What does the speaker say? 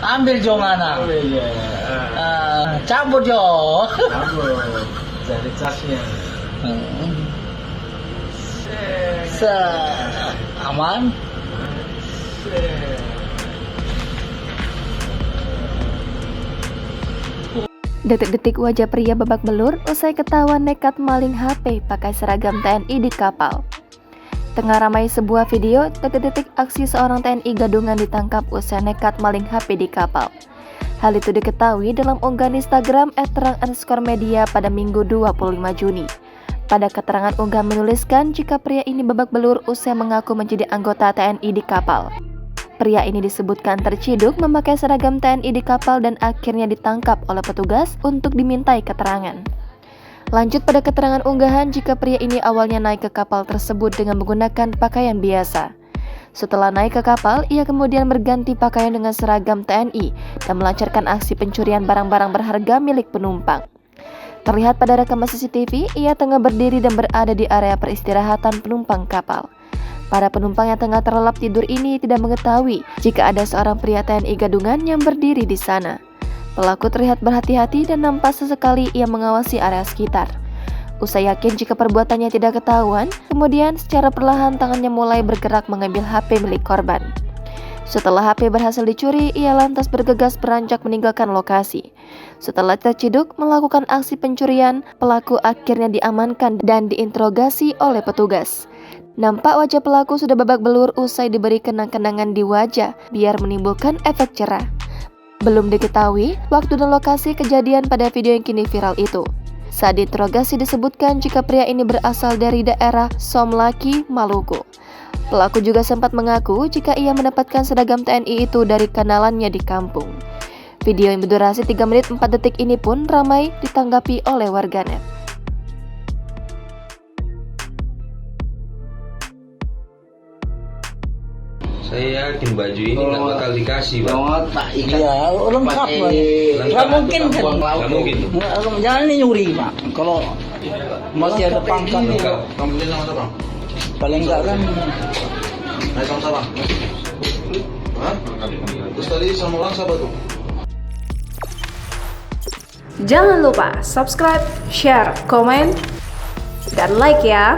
Ambil jo mana? Iya. Cabut jo. Cabut. Jadi casnya. Aman. Detik-detik wajah pria babak belur usai ketahuan nekat maling HP pakai seragam TNI di kapal. Tengah ramai sebuah video detik-detik aksi seorang TNI gadungan ditangkap usai nekat maling HP di kapal. Hal itu diketahui dalam unggahan Instagram @terang_media pada Minggu 25 Juni. Pada keterangan unggahan menuliskan jika pria ini babak belur usai mengaku menjadi anggota TNI di kapal. Pria ini disebutkan terciduk memakai seragam TNI di kapal dan akhirnya ditangkap oleh petugas untuk dimintai keterangan. Lanjut pada keterangan unggahan jika pria ini awalnya naik ke kapal tersebut dengan menggunakan pakaian biasa. Setelah naik ke kapal, ia kemudian berganti pakaian dengan seragam TNI dan melancarkan aksi pencurian barang-barang berharga milik penumpang. Terlihat pada rekaman CCTV, ia tengah berdiri dan berada di area peristirahatan penumpang kapal. Para penumpang yang tengah terlelap tidur ini tidak mengetahui jika ada seorang pria TNI gadungan yang berdiri di sana. Pelaku terlihat berhati-hati dan nampak sesekali ia mengawasi area sekitar. Usai yakin jika perbuatannya tidak ketahuan, kemudian secara perlahan tangannya mulai bergerak mengambil HP milik korban. Setelah HP berhasil dicuri, ia lantas bergegas beranjak meninggalkan lokasi. Setelah terciduk melakukan aksi pencurian, pelaku akhirnya diamankan dan diinterogasi oleh petugas. Nampak wajah pelaku sudah babak belur usai diberi kenang-kenangan di wajah biar menimbulkan efek cerah. Belum diketahui waktu dan lokasi kejadian pada video yang kini viral itu. Saat diinterogasi disebutkan jika pria ini berasal dari daerah Somlaki, Maluku. Pelaku juga sempat mengaku jika ia mendapatkan seragam TNI itu dari kenalannya di kampung. Video yang berdurasi 3 menit 4 detik ini pun ramai ditanggapi oleh warganet. Saya yakin baju ini nggak bakal dikasih, Bang. Iya, lengkap Bang. Nggak mungkin kan? Nggak mungkin. Jangan ini nyuri Pak. Kalau masih ada pangkat, Kamu beli sama siapa? paling enggak kan. Naik sama siapa? Hah? Terus tadi sama orang siapa tuh? Jangan lupa subscribe, share, komen, dan like ya.